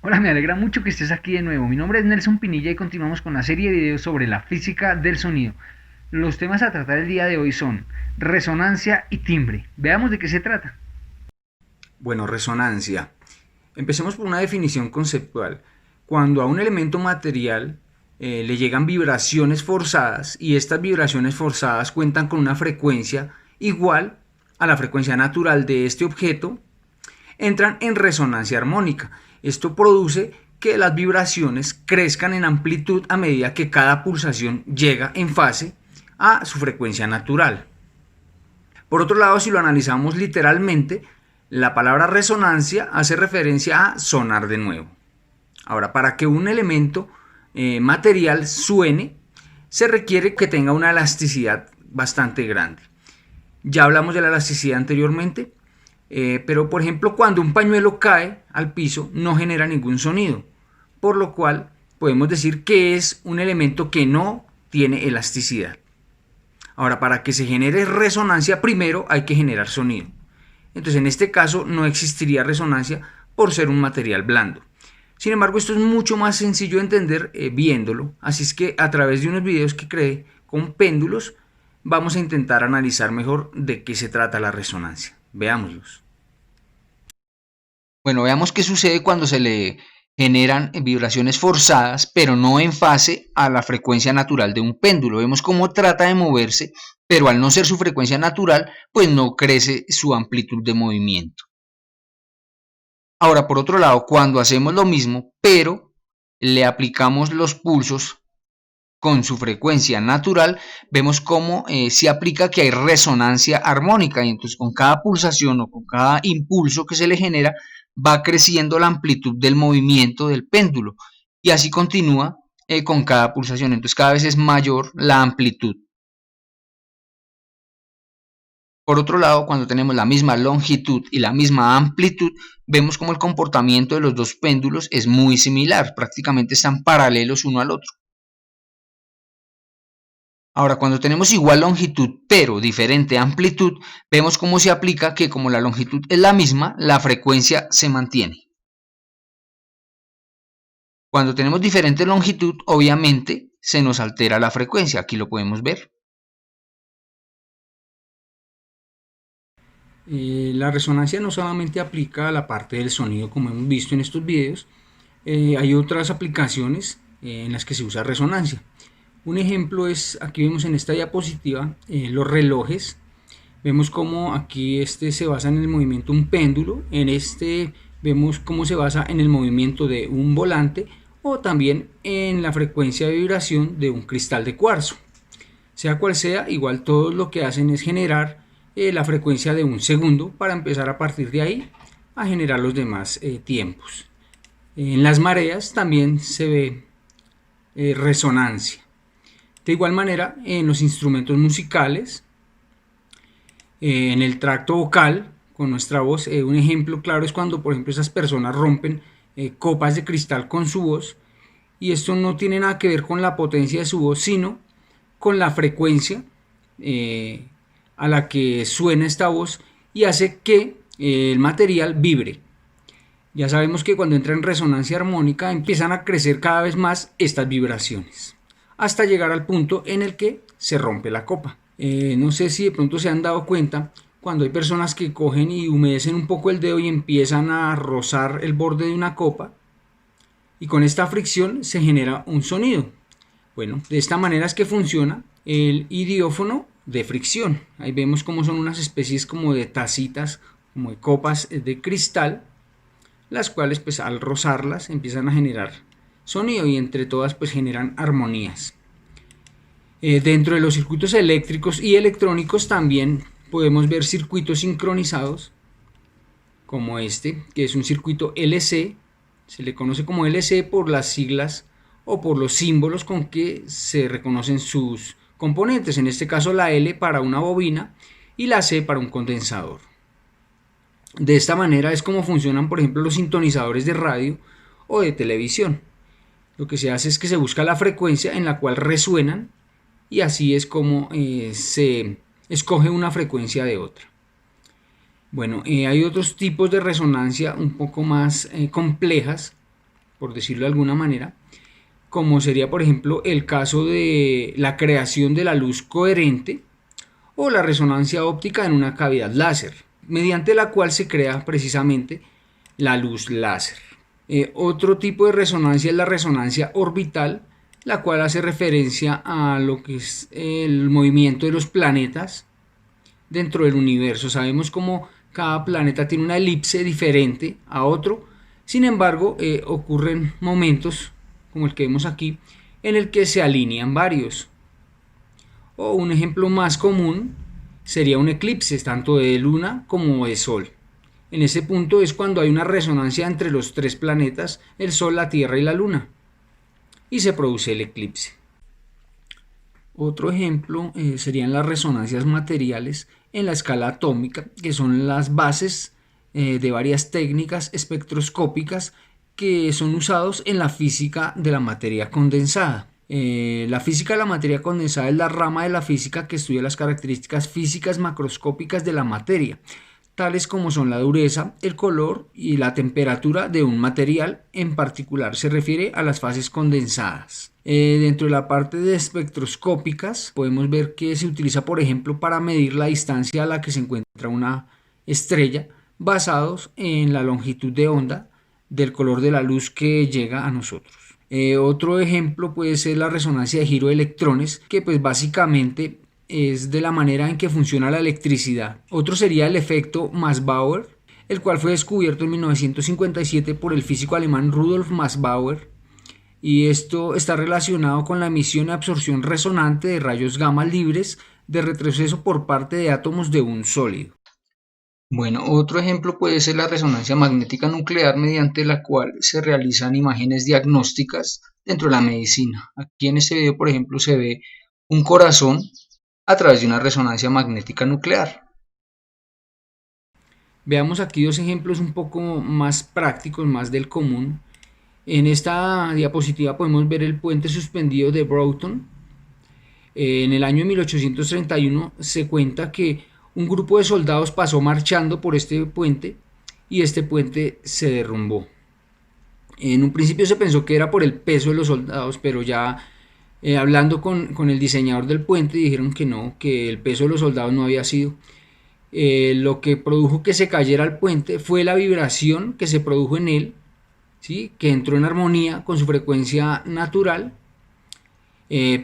Hola, me alegra mucho que estés aquí de nuevo. Mi nombre es Nelson Pinilla y continuamos con la serie de videos sobre la física del sonido. Los temas a tratar el día de hoy son resonancia y timbre. Veamos de qué se trata. Bueno, resonancia. Empecemos por una definición conceptual. Cuando a un elemento material le llegan vibraciones forzadas y estas vibraciones forzadas cuentan con una frecuencia igual a la frecuencia natural de este objeto, entran en resonancia armónica. Esto produce que las vibraciones crezcan en amplitud a medida que cada pulsación llega en fase a su frecuencia natural. Por otro lado, si lo analizamos literalmente, la palabra resonancia hace referencia a sonar de nuevo. Ahora, para que un elemento material suene, se requiere que tenga una elasticidad bastante grande. Ya hablamos de la elasticidad anteriormente, pero por ejemplo, cuando un pañuelo cae al piso no genera ningún sonido, por lo cual podemos decir que es un elemento que no tiene elasticidad. Ahora, para que se genere resonancia, primero hay que generar sonido. Entonces, en este caso no existiría resonancia por ser un material blando. Sin embargo, esto es mucho más sencillo de entender viéndolo. Así es que a través de unos videos que creé con péndulos, vamos a intentar analizar mejor de qué se trata la resonancia. Veámoslos. Bueno, veamos qué sucede cuando se le generan vibraciones forzadas, pero no en fase a la frecuencia natural de un péndulo. Vemos cómo trata de moverse, pero al no ser su frecuencia natural, pues no crece su amplitud de movimiento. Ahora, por otro lado, cuando hacemos lo mismo, pero le aplicamos los pulsos con su frecuencia natural, vemos cómo se aplica que hay resonancia armónica y entonces con cada pulsación o con cada impulso que se le genera va creciendo la amplitud del movimiento del péndulo y así continúa con cada pulsación, entonces cada vez es mayor la amplitud. Por otro lado, cuando tenemos la misma longitud y la misma amplitud, vemos como el comportamiento de los dos péndulos es muy similar, prácticamente están paralelos uno al otro. Ahora, cuando tenemos igual longitud pero diferente amplitud, vemos cómo se aplica que como la longitud es la misma, la frecuencia se mantiene. Cuando tenemos diferente longitud, obviamente se nos altera la frecuencia, aquí lo podemos ver. La resonancia no solamente aplica a la parte del sonido como hemos visto en estos videos, hay otras aplicaciones en las que se usa resonancia. Un ejemplo es, aquí vemos en esta diapositiva, los relojes. Vemos cómo aquí este se basa en el movimiento de un péndulo, en este vemos cómo se basa en el movimiento de un volante o también en la frecuencia de vibración de un cristal de cuarzo. Sea cual sea, igual todos lo que hacen es generar la frecuencia de un segundo para empezar a partir de ahí a generar los demás tiempos. En las mareas también se ve resonancia. De igual manera, en los instrumentos musicales, en el tracto vocal, con nuestra voz, un ejemplo claro es cuando, por ejemplo, esas personas rompen copas de cristal con su voz, y esto no tiene nada que ver con la potencia de su voz, sino con la frecuencia a la que suena esta voz y hace que el material vibre. Ya sabemos que cuando entra en resonancia armónica empiezan a crecer cada vez más estas vibraciones, hasta llegar al punto en el que se rompe la copa. No sé si de pronto se han dado cuenta cuando hay personas que cogen y humedecen un poco el dedo y empiezan a rozar el borde de una copa, y con esta fricción se genera un sonido. Bueno, de esta manera es que funciona el idiófono de fricción. Ahí vemos cómo son unas especies como de tacitas, como de copas de cristal, las cuales pues al rozarlas empiezan a generar sonido y entre todas pues generan armonías. Dentro de los circuitos eléctricos y electrónicos también podemos ver circuitos sincronizados como este, que es un circuito LC. Se le conoce como LC por las siglas o por los símbolos con que se reconocen sus componentes, en este caso la L para una bobina y la C para un condensador. De esta manera es como funcionan, por ejemplo, los sintonizadores de radio o de televisión. Lo que se hace es que se busca la frecuencia en la cual resuenan y así es como se escoge una frecuencia de otra. Bueno, hay otros tipos de resonancia un poco más complejas, por decirlo de alguna manera, como sería por ejemplo el caso de la creación de la luz coherente o la resonancia óptica en una cavidad láser, mediante la cual se crea precisamente la luz láser. Otro tipo de resonancia es la resonancia orbital, la cual hace referencia a lo que es el movimiento de los planetas dentro del universo. Sabemos cómo cada planeta tiene una elipse diferente a otro, sin embargo ocurren momentos como el que vemos aquí en el que se alinean varios. O un ejemplo más común sería un eclipse tanto de luna como de sol. En ese punto es cuando hay una resonancia entre los tres planetas, el Sol, la Tierra y la Luna, y se produce el eclipse. Otro ejemplo serían las resonancias materiales en la escala atómica, que son las bases de varias técnicas espectroscópicas que son usados en la física de la materia condensada. La física de la materia condensada es la rama de la física que estudia las características físicas macroscópicas de la materia, tales como son la dureza, el color y la temperatura de un material. En particular se refiere a las fases condensadas. Dentro de la parte de espectroscópicas podemos ver que se utiliza por ejemplo para medir la distancia a la que se encuentra una estrella, basados en la longitud de onda del color de la luz que llega a nosotros. Otro ejemplo puede ser la resonancia de giro de electrones, que pues básicamente es de la manera en que funciona la electricidad. Otro sería el efecto Max-Bauer, el cual fue descubierto en 1957 por el físico alemán Rudolf Max-Bauer, y esto está relacionado con la emisión y absorción resonante de rayos gamma libres de retroceso por parte de átomos de un sólido. Bueno, otro ejemplo puede ser la resonancia magnética nuclear, mediante la cual se realizan imágenes diagnósticas dentro de la medicina. Aquí en este video, por ejemplo, se ve un corazón a través de una resonancia magnética nuclear. Veamos aquí dos ejemplos un poco más prácticos, más del común. En esta diapositiva podemos ver el puente suspendido de Broughton. En el año 1831 se cuenta que un grupo de soldados pasó marchando por este puente y este puente se derrumbó. En un principio se pensó que era por el peso de los soldados, pero ya hablando con el diseñador del puente dijeron que no, que el peso de los soldados no había sido. Lo que produjo que se cayera el puente fue la vibración que se produjo en él, ¿sí? Que entró en armonía con su frecuencia natural.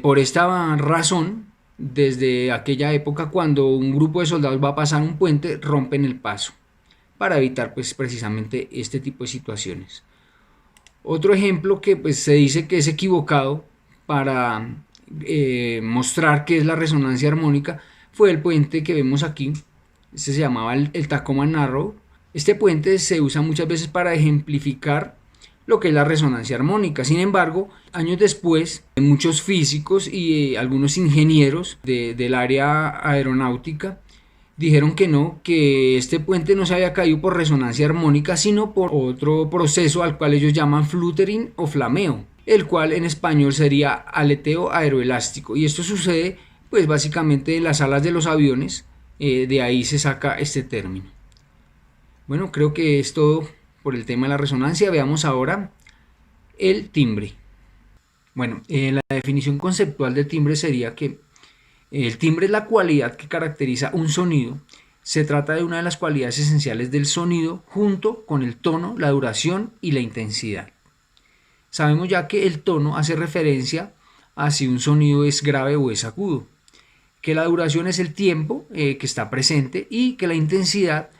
Por esta razón, desde aquella época, cuando un grupo de soldados va a pasar un puente, rompen el paso para evitar pues precisamente este tipo de situaciones. Otro ejemplo que pues se dice que es equivocado para mostrar qué es la resonancia armónica fue el puente que vemos aquí. Este se llamaba el Tacoma Narrow. Este puente se usa muchas veces para ejemplificar lo que es la resonancia armónica. Sin embargo, años después, muchos físicos y algunos ingenieros del área aeronáutica dijeron que no, que este puente no se había caído por resonancia armónica, sino por otro proceso al cual ellos llaman fluttering o flameo, el cual en español sería aleteo aeroelástico. Y esto sucede pues básicamente en las alas de los aviones, de ahí se saca este término. Bueno, creo que es todo por el tema de la resonancia. Veamos ahora el timbre. Bueno, la definición conceptual del timbre sería que el timbre es la cualidad que caracteriza un sonido. Se trata de una de las cualidades esenciales del sonido, junto con el tono, la duración y la intensidad. Sabemos ya que el tono hace referencia a si un sonido es grave o es agudo, que la duración es el tiempo que está presente y que la intensidad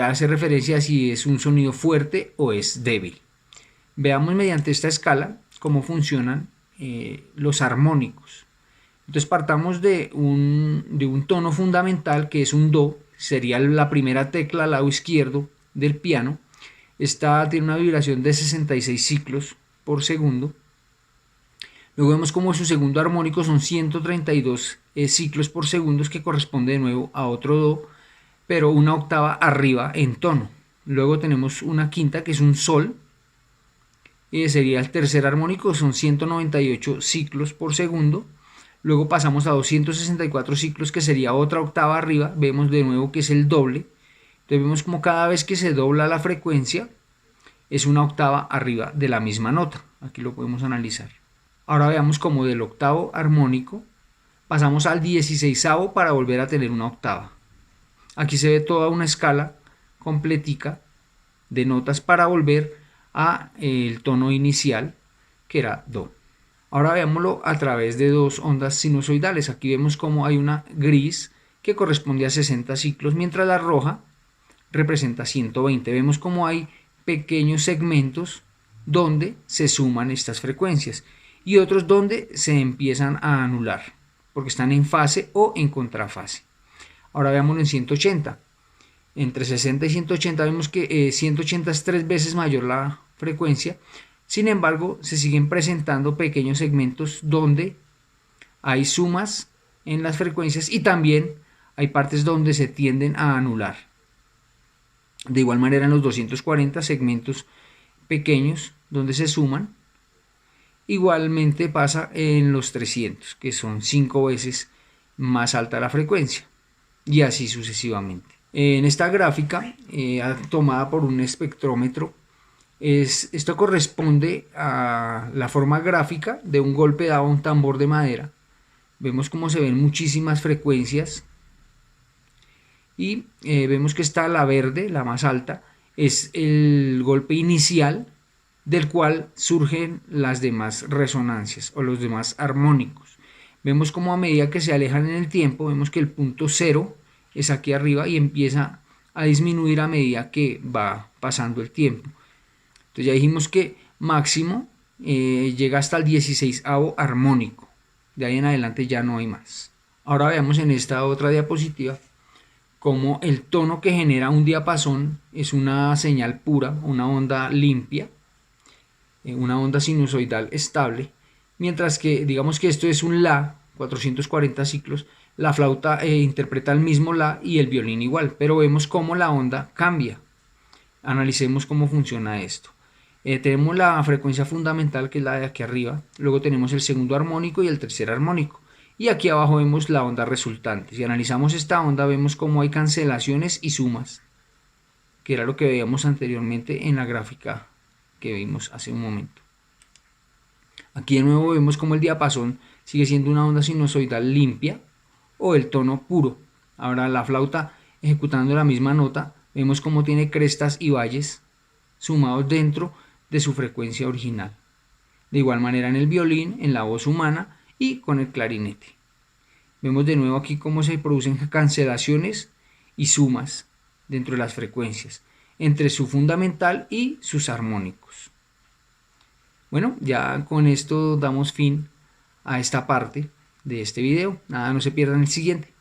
hace referencia a si es un sonido fuerte o es débil. Veamos mediante esta escala cómo funcionan los armónicos. Entonces partamos de un tono fundamental que es un do, sería la primera tecla al lado izquierdo del piano. Esta tiene una vibración de 66 ciclos por segundo. Luego vemos como su segundo armónico son 132 ciclos por segundo, que corresponde de nuevo a otro do, pero una octava arriba en tono. Luego tenemos una quinta que es un sol, sería el tercer armónico, son 198 ciclos por segundo. Luego pasamos a 264 ciclos, que sería otra octava arriba. Vemos de nuevo que es el doble. Entonces vemos como cada vez que se dobla la frecuencia, es una octava arriba de la misma nota. Aquí lo podemos analizar. Ahora veamos cómo del octavo armónico pasamos al 16avo para volver a tener una octava. Aquí se ve toda una escala completica de notas para volver a el tono inicial, que era do. Ahora veámoslo a través de dos ondas sinusoidales. Aquí vemos como hay una gris que corresponde a 60 ciclos, mientras la roja representa 120. Vemos como hay pequeños segmentos donde se suman estas frecuencias y otros donde se empiezan a anular porque están en fase o en contrafase. Ahora veámoslo en 180. Entre 60 y 180 vemos que 180 es 3 veces mayor la frecuencia. Sin embargo, se siguen presentando pequeños segmentos donde hay sumas en las frecuencias y también hay partes donde se tienden a anular. De igual manera en los 240 segmentos pequeños donde se suman. Igualmente pasa en los 300, que son 5 veces más alta la frecuencia, y así sucesivamente. En esta gráfica, tomada por un espectrómetro, esto corresponde a la forma gráfica de un golpe dado a un tambor de madera. Vemos cómo se ven muchísimas frecuencias y vemos que está la verde, la más alta, es el golpe inicial del cual surgen las demás resonancias o los demás armónicos. Vemos como a medida que se alejan en el tiempo, vemos que el punto cero es aquí arriba y empieza a disminuir a medida que va pasando el tiempo. Entonces ya dijimos que máximo llega hasta el 16avo armónico. De ahí en adelante ya no hay más. Ahora veamos en esta otra diapositiva cómo el tono que genera un diapasón es una señal pura, una onda limpia, una onda sinusoidal estable, mientras que digamos que esto es un la, 440 ciclos, la flauta interpreta el mismo la y el violín igual, pero vemos cómo la onda cambia. Analicemos cómo funciona esto. Tenemos la frecuencia fundamental, que es la de aquí arriba, luego tenemos el segundo armónico y el tercer armónico, y aquí abajo vemos la onda resultante. Si analizamos esta onda vemos cómo hay cancelaciones y sumas, que era lo que veíamos anteriormente en la gráfica que vimos hace un momento. Aquí de nuevo vemos como el diapasón sigue siendo una onda sinusoidal limpia o el tono puro. Ahora la flauta ejecutando la misma nota, vemos como tiene crestas y valles sumados dentro de su frecuencia original. De igual manera en el violín, en la voz humana y con el clarinete. Vemos de nuevo aquí cómo se producen cancelaciones y sumas dentro de las frecuencias entre su fundamental y sus armónicos. Bueno, ya con esto damos fin a esta parte de este video. Nada, no se pierdan el siguiente.